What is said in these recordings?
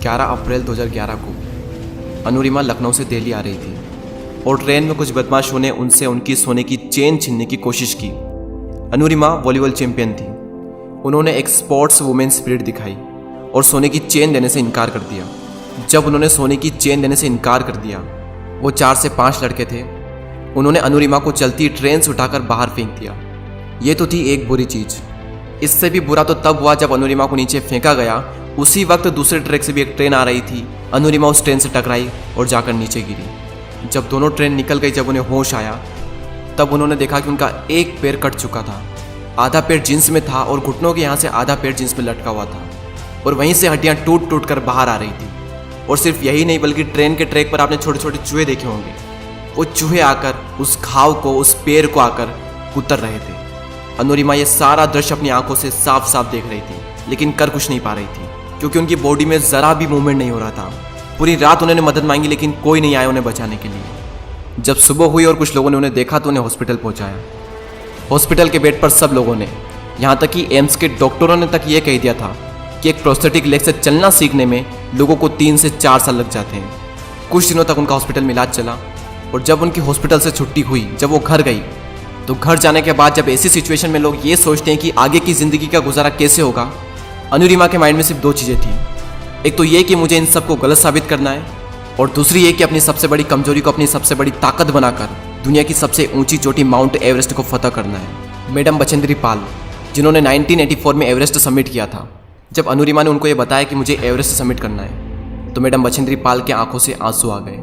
11 अप्रैल 2011 को अनुरिमा लखनऊ से दिल्ली आ रही थी और ट्रेन में कुछ बदमाशों ने उनसे उनकी सोने की चेन छीनने की कोशिश की। अनुरिमा वॉलीबॉल चैंपियन थी। उन्होंने एक स्पोर्ट्स वुमेन स्पिरिट दिखाई और सोने की चेन देने से इनकार कर दिया। जब उन्होंने सोने की चेन देने से इनकार कर दिया, वो 4 से 5 लड़के थे, उन्होंने अनुरिमा को चलती ट्रेन से उठाकर बाहर फेंक दिया। ये तो थी एक बुरी चीज़। इससे भी बुरा तो तब हुआ जब अनुरिमा को नीचे फेंका गया। उसी वक्त दूसरे ट्रैक से भी एक ट्रेन आ रही थी। अनुरिमा उस ट्रेन से टकराई और जाकर नीचे गिरी। जब दोनों ट्रेन निकल गई, जब उन्हें होश आया, तब उन्होंने देखा कि उनका एक पैर कट चुका था। आधा पैर जींस में था और घुटनों के यहाँ से आधा पैर जींस में लटका हुआ था और वहीं से हड्डियाँ टूट टूट कर बाहर आ रही थी। और सिर्फ यही नहीं, बल्कि ट्रेन के ट्रैक पर आपने छोटे छोटे चूहे देखे होंगे। वो चूहे आकर उस घाव को, उस पैर को आकर कुतर रहे थे। अनुरिमा ये सारा दृश्य अपनी आंखों से साफ साफ देख रही थी, लेकिन कर कुछ नहीं पा रही थी क्योंकि उनकी बॉडी में ज़रा भी मूवमेंट नहीं हो रहा था। पूरी रात उन्होंने मदद मांगी, लेकिन कोई नहीं आया उन्हें बचाने के लिए। जब सुबह हुई और कुछ लोगों ने उन्हें देखा तो उन्हें हॉस्पिटल पहुंचाया। हॉस्पिटल के बेड पर सब लोगों ने, यहाँ तक कि एम्स के डॉक्टरों ने तक ये कह दिया था कि एक प्रोस्थेटिक लेग से चलना सीखने में लोगों को 3 से 4 साल लग जाते हैं। कुछ दिनों तक उनका हॉस्पिटल में इलाज चला और जब उनकी हॉस्पिटल से छुट्टी हुई, जब वो घर गई, तो घर जाने के बाद जब ऐसी सिचुएशन में लोग ये सोचते हैं कि आगे की ज़िंदगी का गुजारा कैसे होगा, अनुरिमा के माइंड में सिर्फ 2 चीज़ें थी। एक तो ये कि मुझे इन सबको गलत साबित करना है, और दूसरी ये कि अपनी सबसे बड़ी कमजोरी को अपनी सबसे बड़ी ताकत बनाकर दुनिया की सबसे ऊंची चोटी माउंट एवरेस्ट को फतह करना है। मैडम बचेंद्री पाल, जिन्होंने 1984 में एवरेस्ट सबमिट किया था, जब अनुरिमा ने उनको ये बताया कि मुझे एवरेस्ट सबमिट करना है, तो मैडम बचेंद्री पाल के आंखों से आंसू आ गए।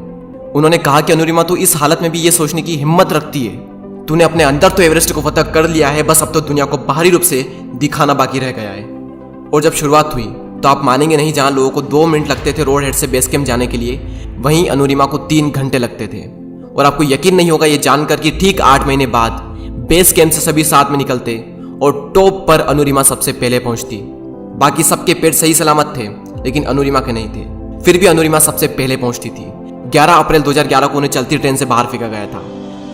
उन्होंने कहा कि अनुरिमा, तू इस हालत में भी ये सोचने की हिम्मत रखती है। तूने अपने अंदर तो एवरेस्ट को फतह कर लिया है, बस अब तो दुनिया को बाहरी रूप से दिखाना बाकी रह गया है। और जब शुरुआत हुई तो आप मानेंगे नहीं, जहां लोगों को 2 मिनट लगते थे रोड हेड से बेस कैंप जाने के लिए, वहीं अनुरिमा को 3 घंटे लगते थे। और आपको यकीन नहीं होगा ये जानकर कि ठीक 8 महीने बाद बेस कैंप से सभी साथ में निकलते और टॉप पर अनुरिमा सबसे पहले पहुंचती। बाकी सबके पेट सही सलामत थे, लेकिन अनुरिमा के नहीं थे। फिर भी अनुरिमा सबसे पहले पहुंचती थी। 11 अप्रैल 2011 को उन्हें चलती ट्रेन से बाहर फेंका गया था।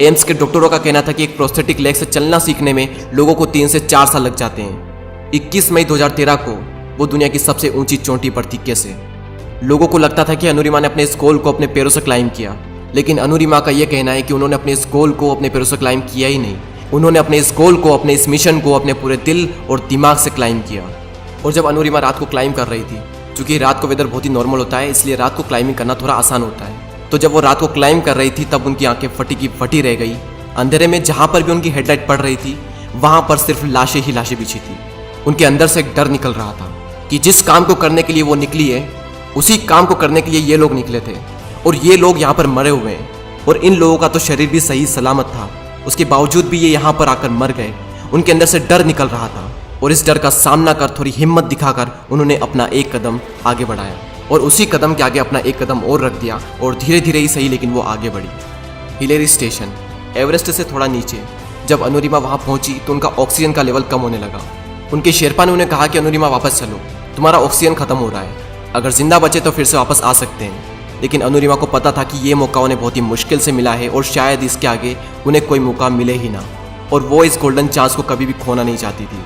एम्स के डॉक्टरों का कहना था कि एक प्रोस्थेटिक लेग से चलना सीखने में लोगों को 3 से 4 साल लग जाते हैं। 21 मई 2013 को वो दुनिया की सबसे ऊंची चोटी पर थी। कैसे? लोगों को लगता था कि अनुरिमा ने अपने इस गोल को अपने पैरों से क्लाइम किया, लेकिन अनुरिमा का यह कहना है कि उन्होंने अपने इस गोल को अपने पैरों से क्लाइम किया ही नहीं। उन्होंने अपने इस गोल को, अपने इस मिशन को अपने पूरे दिल और दिमाग से क्लाइम किया। और जब अनुरिमा रात को क्लाइम कर रही थी, क्योंकि रात को वेदर बहुत ही नॉर्मल होता है, इसलिए रात को क्लाइंबिंग करना थोड़ा आसान होता है, तो जब वो रात को क्लाइम कर रही थी तब उनकी आंखें फटी की फटी रह गई। अंधेरे में जहां पर भी उनकी हेडलाइट पड़ रही थी, वहां पर सिर्फ लाशें ही लाशें बिछी थी। उनके अंदर से एक डर निकल रहा था कि जिस काम को करने के लिए वो निकली है, उसी काम को करने के लिए ये लोग निकले थे और ये लोग यहाँ पर मरे हुए हैं। और इन लोगों का तो शरीर भी सही सलामत था, उसके बावजूद भी ये यहाँ पर आकर मर गए। उनके अंदर से डर निकल रहा था और इस डर का सामना कर, थोड़ी हिम्मत दिखाकर उन्होंने अपना एक कदम आगे बढ़ाया और उसी कदम के आगे अपना एक कदम और रख दिया और धीरे धीरे ही सही, लेकिन वो आगे बढ़ी। हिलेरी स्टेशन, एवरेस्ट से थोड़ा नीचे। जब अनुरिमा वहाँ पहुँची तो उनका ऑक्सीजन का लेवल कम होने लगा। उनके शेरपा ने उन्हें कहा कि अनुरिमा वापस चलो, तुम्हारा ऑक्सीजन खत्म हो रहा है, अगर जिंदा बचे तो फिर से वापस आ सकते हैं। लेकिन अनुरिमा को पता था कि ये मौका उन्हें बहुत ही मुश्किल से मिला है और शायद इसके आगे उन्हें कोई मौका मिले ही ना, और वो इस गोल्डन चांस को कभी भी खोना नहीं चाहती थी।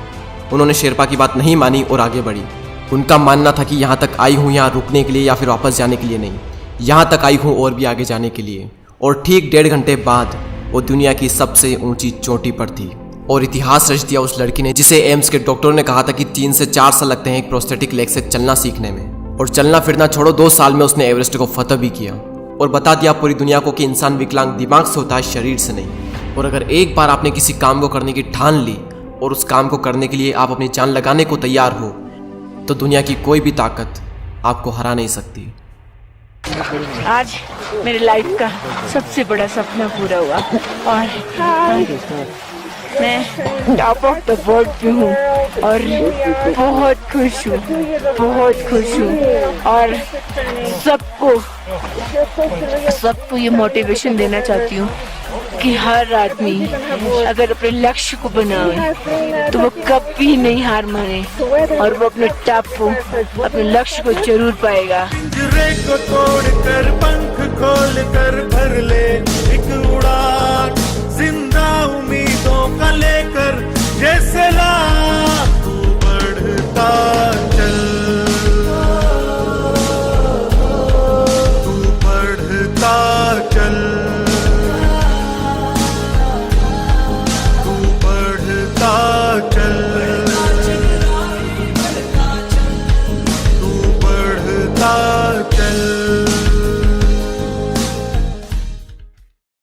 उन्होंने शेरपा की बात नहीं मानी और आगे बढ़ी। उनका मानना था कि यहाँ तक आई हूँ यहाँ रुकने के लिए या फिर वापस जाने के लिए नहीं, यहाँ तक आई हूँ और भी आगे जाने के लिए। और ठीक 1.5 घंटे बाद वो दुनिया की सबसे ऊंची चोटी पर थी और इतिहास रच दिया उस लड़की ने, जिसे एम्स के डॉक्टरों ने कहा था कि 3 से 4 साल लगते हैं एक प्रोस्थेटिक लेग से चलना सीखने में। और चलना फिरना छोड़ो, 2 साल में उसने एवरेस्ट को फतह भी किया और बता दिया पूरी दुनिया को कि इंसान विकलांग दिमाग से होता है, शरीर से नहीं। और अगर एक बार आपने किसी काम को करने की ठान ली और उस काम को करने के लिए आप अपनी जान लगाने को तैयार हो, तो दुनिया की कोई भी ताकत आपको हरा नहीं सकती। आज मेरे लाइफ का सबसे बड़ा सपना पूरा हुआ और मैं टॉप ऑफ द वर्ल्ड पे हूँ और बहुत खुश हूँ, बहुत खुश हूँ। और सबको ये मोटिवेशन देना चाहती हूँ कि हर आदमी अगर अपने लक्ष्य को बनाए तो वो कभी नहीं हार माने और वो अपने टॉप को, अपने लक्ष्य को जरूर पाएगा। को तोड़कर पंख खोलकर भर ले एक उड़ान, जिंदा उम्मीदों का लेकर जैसे लाख बढ़ता